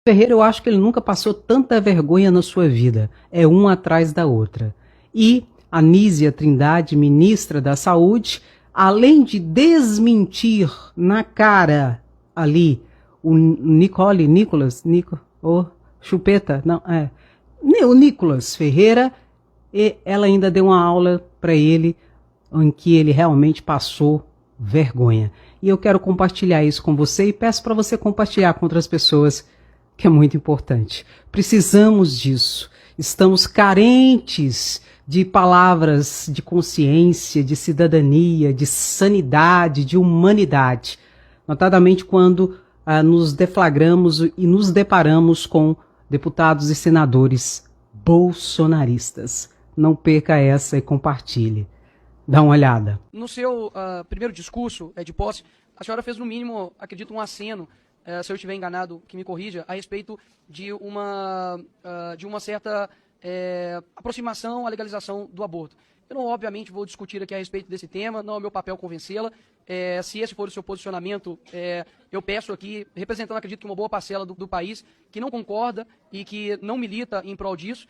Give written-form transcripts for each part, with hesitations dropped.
Ferreira, eu acho que ele nunca passou tanta vergonha na sua vida. É uma atrás da outra. E a Nízia Trindade, ministra da Saúde, além de desmentir na cara ali o Chupeta, não, o Nicolas Ferreira, e ela ainda deu uma aula para ele em que ele realmente passou vergonha. E eu quero compartilhar isso com você e peço para você compartilhar com outras pessoas, que é muito importante. Precisamos disso. Estamos carentes de palavras de consciência, de cidadania, de sanidade, de humanidade. Notadamente quando nos deflagramos e nos deparamos com deputados e senadores bolsonaristas. Não perca essa e compartilhe. Dá uma olhada. No seu primeiro discurso de posse, a senhora fez no mínimo, acredito, um aceno, se eu estiver enganado, que me corrija, a respeito de uma certa aproximação à legalização do aborto. Eu não, obviamente, vou discutir aqui a respeito desse tema, não é meu papel convencê-la. Se esse for o seu posicionamento, eu peço aqui, representando, acredito que uma boa parcela do país, que não concorda e que não milita em prol disso,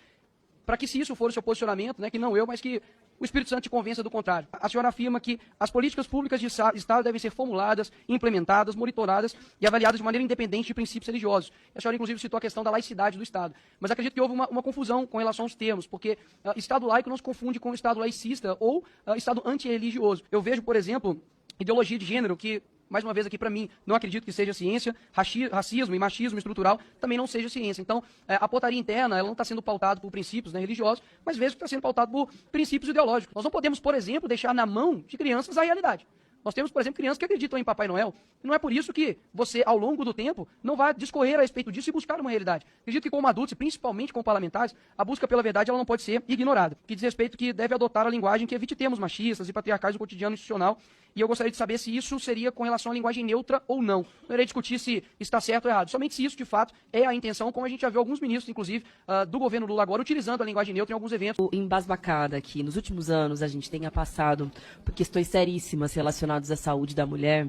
para que, se isso for o seu posicionamento, que não eu, mas que o Espírito Santo te convença do contrário. A senhora afirma que as políticas públicas de Estado devem ser formuladas, implementadas, monitoradas e avaliadas de maneira independente de princípios religiosos. A senhora, inclusive, citou a questão da laicidade do Estado. Mas acredito que houve uma confusão com relação aos termos, porque Estado laico não se confunde com Estado laicista ou Estado antirreligioso. Eu vejo, por exemplo, ideologia de gênero que, mais uma vez aqui para mim, não acredito que seja ciência, racismo e machismo estrutural também não seja ciência. Então, a portaria interna, ela não está sendo pautada por princípios religiosos, mas vejo que está sendo pautada por princípios ideológicos. Nós não podemos, por exemplo, deixar na mão de crianças a realidade. Nós temos, por exemplo, crianças que acreditam em Papai Noel. E não é por isso que você, ao longo do tempo, não vai discorrer a respeito disso e buscar uma realidade. Acredito que como adultos, e principalmente como parlamentares, a busca pela verdade ela não pode ser ignorada. Que diz respeito que deve adotar a linguagem que evite termos machistas e patriarcais no cotidiano institucional. E eu gostaria de saber se isso seria com relação à linguagem neutra ou não. Não irei discutir se está certo ou errado. Somente se isso, de fato, é a intenção, como a gente já viu alguns ministros, inclusive, do governo Lula agora, utilizando a linguagem neutra em alguns eventos. Embasbacada que nos últimos anos a gente tenha passado por questões seríssimas relacionadas à saúde da mulher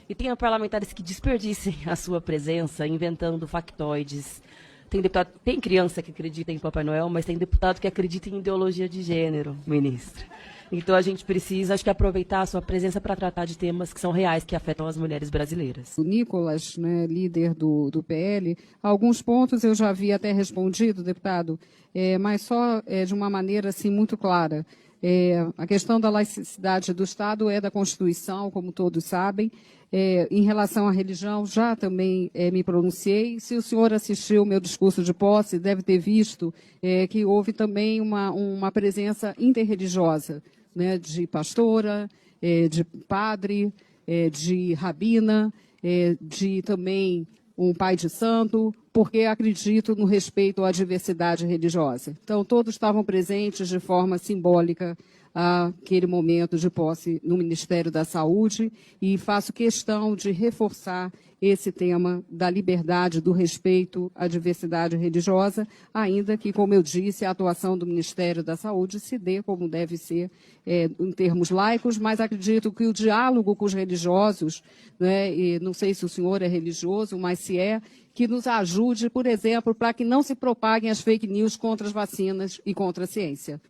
e tenha parlamentares que desperdicem a sua presença inventando factoides. Tem criança que acredita em Papai Noel, mas tem deputado que acredita em ideologia de gênero, ministra. Então a gente precisa, acho que, aproveitar a sua presença para tratar de temas que são reais, que afetam as mulheres brasileiras. O Nicolas, líder do PL, alguns pontos eu já havia até respondido, deputado, mas só de uma maneira assim, muito clara. A questão da laicidade do Estado é da Constituição, como todos sabem. Em relação à religião, já também me pronunciei. Se o senhor assistiu ao meu discurso de posse, deve ter visto que houve também uma presença interreligiosa, de pastora, de padre, de rabina, de também um pai de santo, porque acredito no respeito à diversidade religiosa. Então, todos estavam presentes de forma simbólica àquele momento de posse no Ministério da Saúde e faço questão de reforçar esse tema da liberdade, do respeito à diversidade religiosa, ainda que, como eu disse, a atuação do Ministério da Saúde se dê como deve ser em termos laicos, mas acredito que o diálogo com os religiosos, e não sei se o senhor é religioso, mas se é, que nos ajude, por exemplo, para que não se propaguem as fake news contra as vacinas e contra a ciência.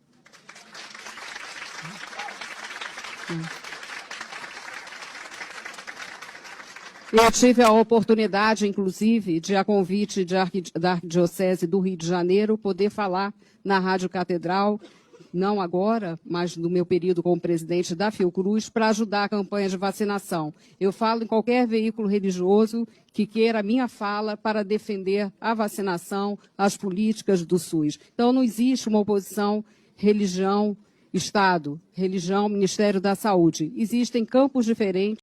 Eu tive a oportunidade, inclusive, a convite da Arquidiocese do Rio de Janeiro, poder falar na Rádio Catedral, não agora, mas no meu período como presidente da Fiocruz, para ajudar a campanha de vacinação. Eu falo em qualquer veículo religioso que queira a minha fala para defender a vacinação, as políticas do SUS. Então, não existe uma oposição religião Estado, religião, Ministério da Saúde. Existem campos diferentes.